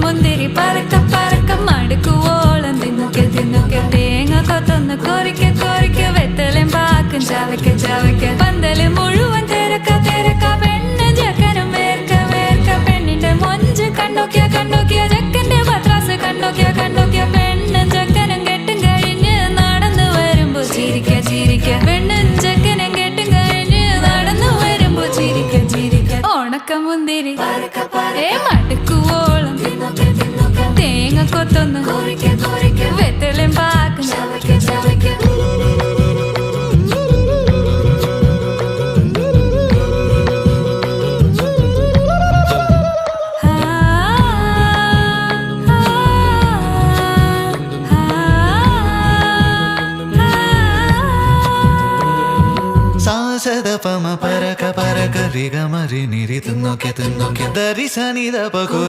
മുന്തിരി പറക്ക പറക്ക മടുക്കുവോളം തിന്നുക്കെ തിന്നുക്കെ തേങ്ങ കൊത്തൊന്ന് കൊറിക്ക കൊറിക്ക വെത്തലും പാക്കും ചവയ്ക്ക ചവയ്ക്ക പന്തല് മുഴുവൻ തിരക്ക തിരക്ക പെണ്ണ് ജക്കനും വേർക്ക വേർക്ക പെണ്ണിന്റെ മൊഞ്ച് കണ്ടോക്കിയ കണ്ടോക്കിയ ജക്കന്റെ പത്രാസ് കണ്ടോക്കിയ കണ്ടോക്കിയ പെണ്ണും ജക്കനും കെട്ടും കഴിഞ്ഞ് നടന്നു വരുമ്പോ ചിരിക്ക ചിരിക്ക പെണ്ണും ജക്കനും കെട്ടും കഴിഞ്ഞ് നടന്നു വരുമ്പോ ചിരിക്ക ചിരിക്ക ഉണക്ക മുന്തിരി മടുക്കുവോളം തേങ്ങ കൊത്തൊന്ന് വെത്തലും പാക്കും ചവയ്ക്ക ചവയ്ക്ക സാസദപമ പരക പരക രിഗമരി നിരി തിന്നോക്കെ തിന്നോക്കെ ദരി സനിദ പകു